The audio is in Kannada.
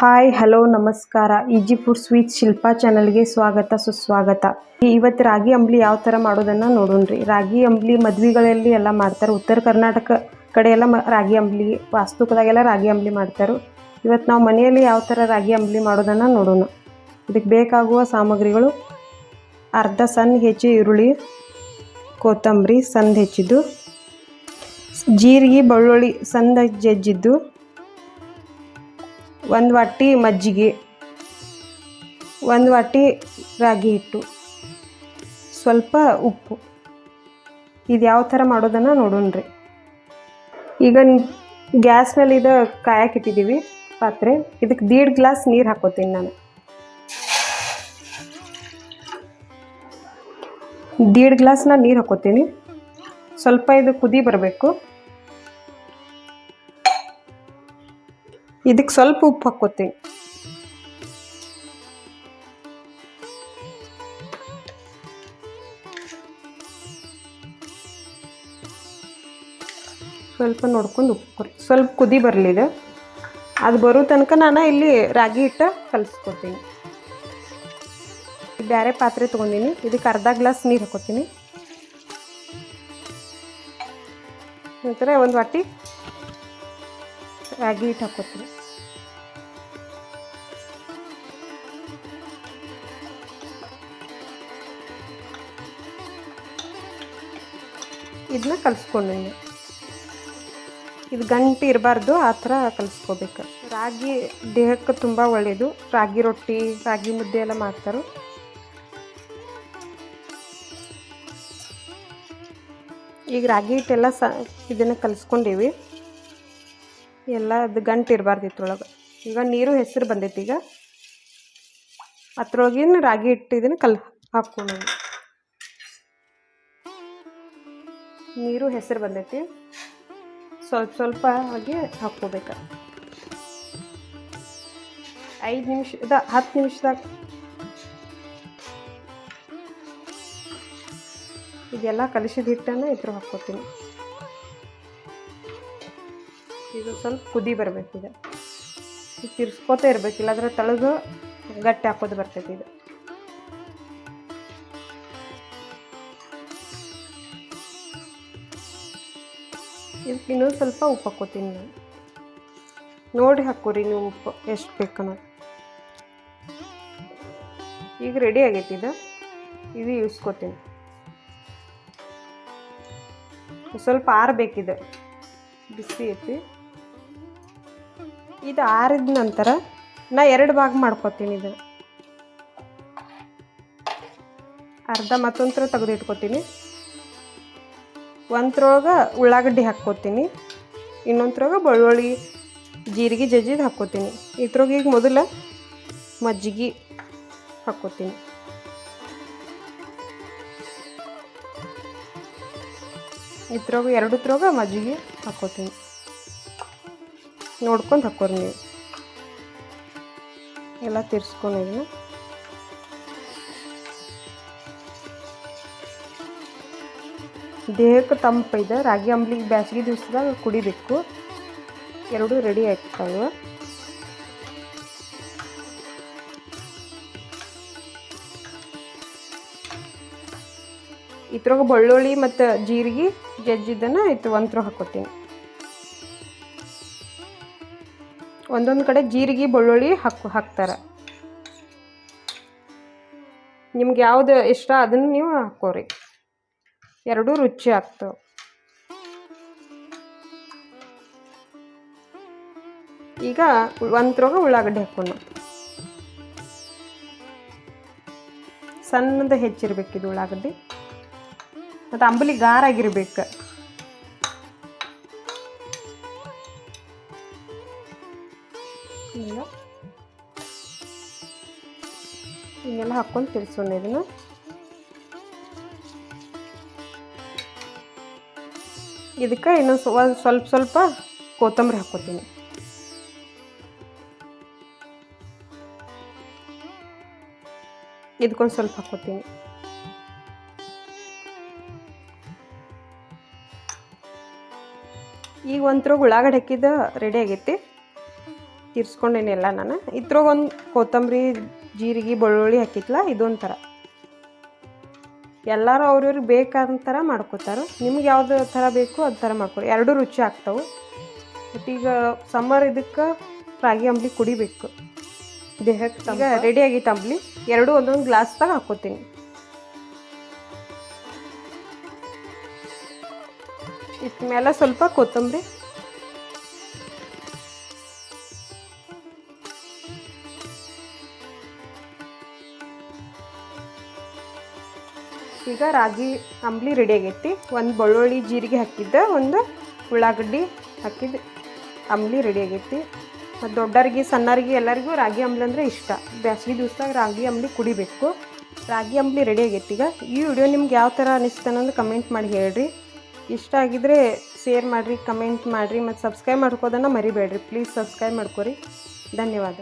ಹಾಯ್ ಹಲೋ ನಮಸ್ಕಾರ. ಈಜಿ ಫುಡ್ ಸ್ವೀಟ್ ಶಿಲ್ಪಾ ಚಾನಲ್ಗೆ ಸ್ವಾಗತ ಸುಸ್ವಾಗತ. ಇವತ್ತು ರಾಗಿ ಅಂಬ್ಲಿ ಯಾವ ಥರ ಮಾಡೋದನ್ನು ನೋಡೋಣ್ರಿ. ರಾಗಿ ಅಂಬ್ಲಿ ಮದ್ವೆಗಳಲ್ಲಿ ಎಲ್ಲ ಮಾಡ್ತಾರೆ. ಉತ್ತರ ಕರ್ನಾಟಕ ಕಡೆ ಎಲ್ಲ ರಾಗಿ ಅಂಬ್ಲಿ, ವಾಸ್ತುಕದಾಗೆಲ್ಲ ರಾಗಿ ಅಂಬ್ಲಿ ಮಾಡ್ತಾರೆ. ಇವತ್ತು ನಾವು ಮನೆಯಲ್ಲಿ ಯಾವ ಥರ ರಾಗಿ ಅಂಬ್ಲಿ ಮಾಡೋದನ್ನು ನೋಡೋಣ. ಇದಕ್ಕೆ ಬೇಕಾಗುವ ಸಾಮಗ್ರಿಗಳು: ಅರ್ಧ ಸಣ್ಣ ಹೆಚ್ಚಿ ಈರುಳ್ಳಿ, ಕೊತ್ತಂಬರಿ ಸಣ್ಣ ಹೆಚ್ಚಿದ್ದು, ಜೀರಿಗೆ ಬೆಳ್ಳುಳ್ಳಿ ಸಣ್ಣ ಜಜ್ಜಿದ್ದು, ಒಂದು ವಾಟಿ ಮಜ್ಜಿಗೆ, ಒಂದು ವಾಟಿ ರಾಗಿ ಹಿಟ್ಟು, ಸ್ವಲ್ಪ ಉಪ್ಪು. ಇದು ಯಾವ ಥರ ಮಾಡೋದನ್ನು ನೋಡೋಣ್ರಿ. ಈಗ ಗ್ಯಾಸ್ ಮೇಲೆ ಇದು ಕಾಯಕ್ಕೆ ಇಟ್ಟಿದ್ದೀವಿ ಪಾತ್ರೆ. ಇದಕ್ಕೆ 1.5 ಗ್ಲಾಸ್ ನೀರು ಹಾಕೋತೀನಿ ನಾನು. 1.5 ಗ್ಲಾಸ್ ನಾನು ನೀರು ಹಾಕೋತೀನಿ. ಸ್ವಲ್ಪ ಇದು ಕುದಿ ಬರಬೇಕು. ಇದಕ್ಕೆ ಸ್ವಲ್ಪ ಉಪ್ಪು ಹಾಕ್ಕೋತೀನಿ. ಸ್ವಲ್ಪ ನೋಡ್ಕೊಂಡು ಉಪ್ಪು ಸ್ವಲ್ಪ ಕುದಿ ಬರಲಿದೆ. ಅದು ಬರೋ ತನಕ ನಾನು ಇಲ್ಲಿ ರಾಗಿ ಹಿಟ್ಟು ಕಲಿಸ್ಕೊತೀನಿ. ಬೇರೆ ಪಾತ್ರೆ ತೊಗೊಂಡಿನಿ. ಇದಕ್ಕೆ ಅರ್ಧ ಗ್ಲಾಸ್ ನೀರು ಹಾಕೋತೀನಿ. ನಂತರ ಒಂದು ವಾಟಿ ರಾಗಿ ಹಿಟ್ಟು ಹಾಕೋತೀನಿ. ಇದನ್ನ ಕಲಿಸ್ಕೊಂಡಿನಿ. ಇದು ಗಂಟು ಇರಬಾರ್ದು, ಆ ಥರ ಕಲಿಸ್ಕೋಬೇಕು. ರಾಗಿ ದೇಹಕ್ಕೆ ತುಂಬ ಒಳ್ಳೆಯದು. ರಾಗಿ ರೊಟ್ಟಿ, ರಾಗಿ ಮುದ್ದೆ ಎಲ್ಲ ಮಾಡ್ತಾರೆ. ಈಗ ರಾಗಿ ಹಿಟ್ಟೆಲ್ಲ ಇದನ್ನು ಕಲಿಸ್ಕೊಂಡೀವಿ. ಎಲ್ಲ ಅದು ಗಂಟು ಇರಬಾರ್ದು ಇದ್ರೊಳಗೆ. ಈಗ ನೀರು ಹೆಸರು ಬಂದೈತಿ. ಈಗ ಅದ್ರೊಳಗಿನ ರಾಗಿ ಹಿಟ್ಟು ಇದನ್ನು ಹಾಕ್ಕೊಂಡು ನೀರು ಹೆಸರು ಬಂದೈತಿ. ಸ್ವಲ್ಪ ಸ್ವಲ್ಪ ಆಗಿ ಹಾಕ್ಕೋಬೇಕು. 5 ನಿಮಿಷದ 10 ನಿಮಿಷದಾಗ ಇದೆಲ್ಲ ಕಲಿಸಿದ ಹಿಟ್ಟನ್ನು ಇದ್ರ ಹಾಕ್ಕೋತೀನಿ. ಇದು ಸ್ವಲ್ಪ ಕುದಿ ಬರಬೇಕು. ಇದು ತಿರ್ಸ್ಕೋತಾ ಇರಬೇಕಿಲ್ಲ, ಅದರ ತಳದು ಗಟ್ಟಿ ಹಾಕೋದು ಬರ್ತೈತಿ. ಇದು ಇದಕ್ಕೆ ಇನ್ನೂ ಸ್ವಲ್ಪ ಉಪ್ಪು ಹಾಕ್ಕೋತೀನಿ ನಾನು. ನೋಡಿ ಹಾಕ್ಕೋರಿ ನೀವು ಉಪ್ಪು ಎಷ್ಟು ಬೇಕನ್ನೋದು. ಈಗ ರೆಡಿ ಆಗೈತಿ. ಇದು ಇಳಿಸ್ಕೋತೀನಿ. ಸ್ವಲ್ಪ ಆರಬೇಕಿದೆ, ಬಿಸಿ ಐತಿ. ಇದು ಆರಿದ ನಂತರ ನಾ 2 ಭಾಗ ಮಾಡ್ಕೋತೀನಿ. ಇದು ಅರ್ಧ ಮತ್ತೊಂಥರ ತೆಗೆದಿಟ್ಕೋತೀನಿ. ಒಂದ್ರೊಳಗೆ ಉಳ್ಳಾಗಡ್ಡಿ ಹಾಕ್ಕೋತೀನಿ, ಇನ್ನೊಂದ್ರೊಳಗೆ ಬೆಳ್ಳುಳ್ಳಿ ಜೀರಿಗೆ ಜಜ್ಜಿದು ಹಾಕ್ಕೋತೀನಿ. ಇದ್ರೊಳಗೆ ಈಗ ಮೊದಲು ಮಜ್ಜಿಗೆ ಹಾಕ್ಕೋತೀನಿ. ಇದ್ರೊಳಗೆ 2 ಮಜ್ಜಿಗೆ ಹಾಕ್ಕೋತೀನಿ. ನೋಡ್ಕೊಂಡು ಹಾಕೋರಿ ನೀವು. ಎಲ್ಲ ತಿರ್ಸ್ಕೊಂಡಿದ್ದೀನಿ. ದೇಹಕ್ಕೆ ತಂಪಿದೆ. ರಾಗಿ ಅಂಬ್ಲಿಗೆ ಬೇಸಿಗೆ ದಿವಸದಾಗ ಕುಡಿಬೇಕು. 2 ರೆಡಿ ಆಗ್ತಾವೆ. ಇದ್ರೊಳಗೆ ಬೆಳ್ಳುಳ್ಳಿ ಮತ್ತು ಜೀರಿಗೆ ಜಜ್ಜಿದ್ದನ್ನು ಒಂಥರ ಹಾಕ್ಕೋತೀನಿ. ಒಂದೊಂದು ಕಡೆ ಜೀರಿಗೆ ಬೆಳ್ಳುಳ್ಳಿ ಹಾಕ್ತಾರೆ. ನಿಮ್ಗೆ ಯಾವ್ದು ಇಷ್ಟ ಅದನ್ನು ನೀವು ಹಾಕೋರಿ. 2 ರುಚಿ ಆಗ್ತವೆ. ಈಗ ಒಂದ್ರೊಳಗೆ ಉಳ್ಳಾಗಡ್ಡಿ ಹಾಕೋಣ. ಸಣ್ಣದ ಹೆಚ್ಚಿರ್ಬೇಕಿದು ಉಳ್ಳಾಗಡ್ಡಿ. ಮತ್ತು ಅಂಬಲಿ ಗಾರ ಆಗಿರ್ಬೇಕು. ಹಿಂಗೆಲ್ಲ ಹಾಕ್ಕೊಂಡು ತಿರ್ಸೋಣ. ಇದನ್ನು ಇದಕ್ಕೆ ಇನ್ನೊಂದು ಸ್ವಲ್ಪ ಕೊತ್ತಂಬರಿ ಹಾಕ್ಕೋತೀನಿ. ಇದಕ್ಕೊಂದು ಸ್ವಲ್ಪ ಹಾಕ್ಕೋತೀನಿ. ಈಗ ಒಂಥರ ಉಳ್ಳಾಗಡ್ಡಿ ಹಾಕಿದ್ದು ರೆಡಿ ಆಗೈತಿ. ತೀರ್ಸ್ಕೊಂಡೇನೆಲ್ಲ ನಾನು. ಇದ್ರಾಗ ಒಂದು ಕೊತ್ತಂಬರಿ ಜೀರಿಗೆ ಬೆಳ್ಳುಳ್ಳಿ ಹಾಕಿತ್ಲ ಇದೊಂಥರ ಎಲ್ಲರೂ ಅವ್ರವ್ರಿಗೆ ಬೇಕಾದ ಥರ ಮಾಡ್ಕೋತಾರೆ. ನಿಮ್ಗೆ ಯಾವ್ದು ಥರ ಬೇಕು ಅದು ಥರ ಮಾಡ್ಕೊರಿ, ಎರಡೂ ರುಚಿ ಆಗ್ತಾವೆ. ಮತ್ತು ಈಗ ಸಮ್ಮರ್ ಇದಕ್ಕೆ ರಾಗಿ ಅಂಬಲಿ ಕುಡಿಬೇಕು ದೇಹಕ್ಕೆ. ಈಗ ರೆಡಿ ಆಗೈತೆ ಅಂಬಲಿ, ಎರಡೂ ಒಂದೊಂದು ಗ್ಲಾಸ್ದಾಗ ಹಾಕ್ಕೋತೀನಿ. ಇಷ್ಟ ಮೇಲೆ ಸ್ವಲ್ಪ ಕೊತ್ತಂಬರಿ, ಈಗ ರಾಗಿ ಅಂಬಲಿ ರೆಡಿ ಆಗೈತಿ. ಒಂದು ಬೆಳ್ಳುಳ್ಳಿ ಜೀರಿಗೆ ಹಾಕಿದ್ದೆ, ಒಂದು ಉಳ್ಳಾಗಡ್ಡಿ ಹಾಕಿದ್ದು ಅಂಬಲಿ ರೆಡಿ ಆಗೈತಿ. ಮತ್ತು ದೊಡ್ಡರಿಗೆ ಸಣ್ಣರಿಗೆ ಎಲ್ಲರಿಗೂ ರಾಗಿ ಅಂಬಲಿ ಅಂದರೆ ಇಷ್ಟ. ಬ್ಯಾಸ್ಗೆ ದಿವ್ಸದಾಗ ರಾಗಿ ಅಂಬಲಿ ಕುಡಿಬೇಕು. ರಾಗಿ ಅಂಬಲಿ ರೆಡಿ ಆಗೈತಿ. ಈಗ ಈ ವಿಡಿಯೋ ನಿಮ್ಗೆ ಯಾವ ಥರ ಅನಿಸ್ತು ಅನ್ನೋದು ಕಮೆಂಟ್ ಮಾಡಿ ಹೇಳ್ರಿ. ಇಷ್ಟ ಆಗಿದ್ರೆ ಶೇರ್ ಮಾಡಿರಿ, ಕಮೆಂಟ್ ಮಾಡಿರಿ, ಮತ್ತು ಸಬ್ಸ್ಕ್ರೈಬ್ ಮಾಡ್ಕೋದನ್ನು ಮರಿಬೇಡ್ರಿ. ಪ್ಲೀಸ್ ಸಬ್ಸ್ಕ್ರೈಬ್ ಮಾಡ್ಕೊರಿ. ಧನ್ಯವಾದ.